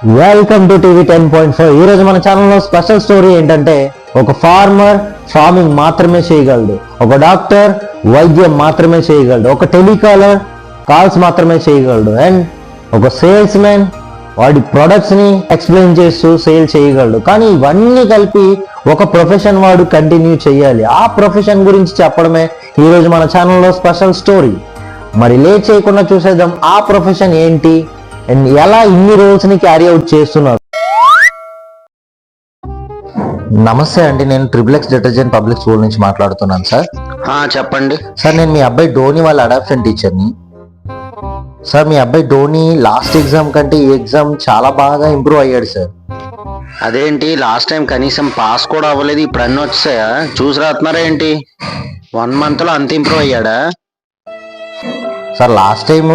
Welcome to TV 10.4. ఈ రోజు మన ఛానల్లో స్పెషల్ స్టోరీ ఏంటంటే, ఒక ఫార్మర్ ఫార్మింగ్ మాత్రమే చేయగలడు, ఒక డాక్టర్ వైద్యం మాత్రమే చేయగలడు, ఒక టెలికాలర్ కాల్స్ మాత్రమే చేయగలడు, అండ్ ఒక సేల్స్ మ్యాన్ వాడి ప్రొడక్ట్స్ ని ఎక్స్ప్లెయిన్ చేస్తూ సేల్ చేయగలడు. కానీ ఇవన్నీ కలిపి ఒక ప్రొఫెషన్ వాడు కంటిన్యూ చేయాలి. ఆ ప్రొఫెషన్ గురించి చెప్పడమే ఈ రోజు మన ఛానల్లో స్పెషల్ స్టోరీ. మరి లేట్ చేయకుండా చూసేద్దాం ఆ ప్రొఫెషన్ ఏంటి అండ్ ఎలా ఇన్ని రోల్స్ ని క్యారీ అవుట్ చేస్తున్నారు. నమస్తే అండి, నేను ట్రిపుల్ డిటర్జెంట్ పబ్లిక్ స్కూల్ నుంచి మాట్లాడుతున్నాను సార్. చెప్పండి సార్, నేను మీ అబ్బాయి డోనీ వాళ్ళ అడాప్షన్ టీచర్ని. సార్, మీ అబ్బాయి డోనీ లాస్ట్ ఎగ్జామ్ కంటే ఈ ఎగ్జామ్ చాలా బాగా ఇంప్రూవ్ అయ్యాడు సార్. అదేంటి, లాస్ట్ టైం కనీసం పాస్ కూడా అవ్వలేదు, ఇప్పుడు అన్నీ వచ్చాయా? చూసి రాస్తున్నారా ఏంటి? 1 month లో అంత ఇంప్రూవ్ అయ్యాడా? సార్, లాస్ట్ టైం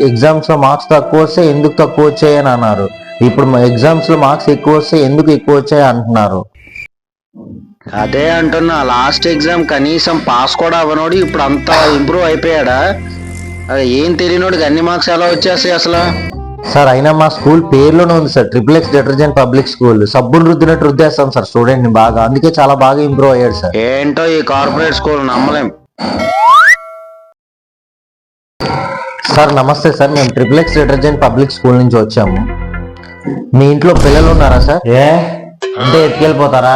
ఎగ్జామ్స్ లో మార్క్స్ తక్కువ వస్తే ఎందుకు తక్కువ వచ్చాయి అని అన్నారు. ఇప్పుడు ఎగ్జామ్స్ లో మార్క్స్ ఎక్కువ వస్తే ఎందుకు ఎక్కువ వచ్చాయి అంటున్నారు. అదే అంటున్నా, లాస్ట్ ఎగ్జామ్ కనీసం పాస్ కూడా అవ్వనోడు ఇప్పుడు అంత ఇంప్రూవ్ అయిపోయాడా? అదే ఏం తెలియనోడికి అన్ని మార్క్స్ ఎలా వచ్చేస్తాయి అసలు? సార్, అయినా మా స్కూల్ పేరులోనే ఉంది sir, triple detergent public school. సబ్బులు రుద్దినట్టు రుద్దేస్తాం సార్ స్టూడెంట్ ని బాగా, అందుకే చాలా బాగా ఇంప్రూవ్ అయ్యాడు సార్. ఏంటో ఈ కార్పొరేట్ స్కూల్ నమ్మలేం. సార్ నమస్తే సార్, మేము ట్రిపుల్ డిటర్జెంట్ పబ్లిక్ స్కూల్ నుంచి వచ్చాము. మీ ఇంట్లో పిల్లలు ఉన్నారా సార్? అంటే ఎత్తుకెళ్ళిపోతారా?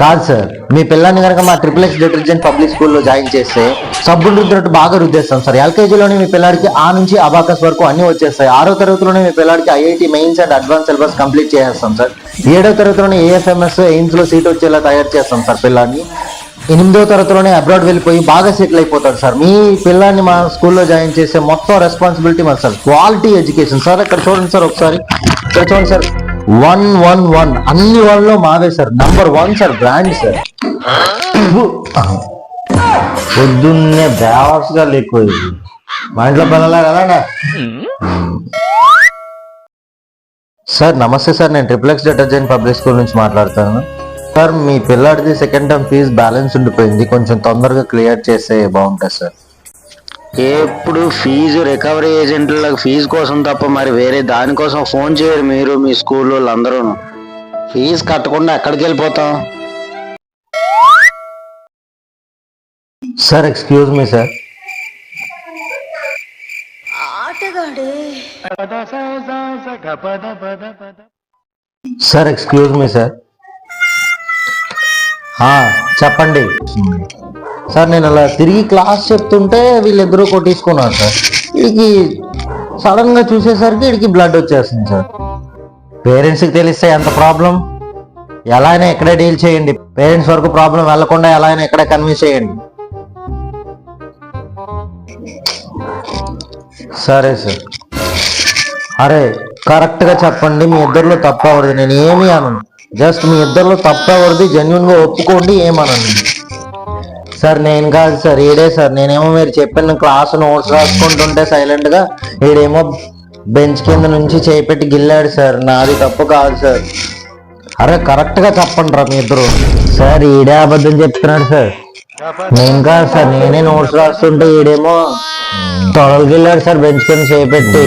కాదు సార్, మీ పిల్లాన్ని కనుక మా ట్రిపుల్ డిటర్జెంట్ పబ్లిక్ స్కూల్లో జాయిన్ చేస్తే సబ్బులు రుద్దినట్టు బాగా రుద్దేస్తాం సార్. ఎల్కేజీలోనే మీ పిల్లాడికి ఆ నుంచి అబాకస్ వరకు అన్ని వచ్చేస్తాయి. 6వ తరగతిలోనే మీ పిల్లాడికి IIT mains and advance syllabus complete చేసేస్తాం సార్. 7వ తరగతిలోనే ఏఎఫ్ఎంఎస్ ఎయిమ్స్ లో సీట్ వచ్చేలా తయారు చేస్తాం సార్ పిల్లాన్ని. 8వ తరగతిలోనే అబ్రాడ్ వెళ్ళిపోయి బాగా సెటిల్ అయిపోతాడు సార్. మీ పిల్లాన్ని మా స్కూల్లో జాయిన్ చేస్తే మొత్తం రెస్పాన్సిబిలిటీ మాది సార్. Quality education sir. ఇక్కడ చూడండి సార్, ఒకసారి ఇక్కడ చూడండి సార్, 111 అన్ని వాళ్ళలో మావే sir. Number 1 sir, brand sir. పొద్దున్నే బ్యావర్స్ గా లేకపోయింది మా ఇంట్లో పిల్లలే కదా సార్. నమస్తే సార్, నేను ట్రిపుల్ డిటర్జెంట్ పబ్లిక్ స్కూల్ నుంచి మాట్లాడుతాను సార్. మీ పిల్లాడిది సెకండ్ టర్మ్ ఫీజు బ్యాలెన్స్ ఉండిపోయింది, కొంచెం తొందరగా క్లియర్ చేస్తే బాగుంటుంది సార్. ఎప్పుడు ఫీజు రికవరీ ఏజెంట్లకు ఫీజు కోసం తప్ప మరి వేరే దానికోసం ఫోన్ చేయరు మీరు, మీ స్కూల్ వాళ్ళందరూ. ఫీజు కట్టకుండా ఎక్కడికి వెళ్ళిపోతాం? Sir, excuse me sir. Sir, excuse me sir. చెప్పండి సార్. నేను అలా తిరిగి క్లాస్ చెప్తుంటే వీళ్ళిద్దరూ కొట్టించుకున్నారు సార్. వీడికి సడన్ గా చూసేసరికి వీడికి బ్లడ్ వచ్చేస్తుంది సార్. పేరెంట్స్కి తెలిస్తే ఎంత ప్రాబ్లం. ఎలా అయినా ఇక్కడే డీల్ చేయండి. పేరెంట్స్ వరకు ప్రాబ్లం వెళ్లకుండా ఎలా అయినా ఇక్కడే కన్విన్స్ చేయండి. సరే సార్. అరే, కరెక్ట్ గా చెప్పండి, మీ ఇద్దరిలో తప్పు ఎవరిది? నేను ఏమీ అనను, జస్ట్ మీ ఇద్దరిలో తప్పు ఎవరిది జెన్యున్ గా ఒప్పుకోండి, ఏమనండి. సార్, నేను కాదు సార్, ఈడే సార్. నేనేమో మీరు చెప్పిన క్లాస్ నోట్స్ రాసుకుంటుంటే సైలెంట్ గా ఈడేమో బెంచ్ కింద నుంచి చేపెట్టి గిల్లాడు సార్. నాది తప్పు కాదు సార్. అరే, కరెక్ట్ గా చెప్పండి రా మీ ఇద్దరు. సార్, ఈడే అబద్ధం చెప్తున్నాడు సార్. నేను కాదు సార్, నేనే నోట్స్ రాస్తుంటే ఈడేమో తొడలు గిల్లాడు సార్ బెంచ్ కింద చేపెట్టి.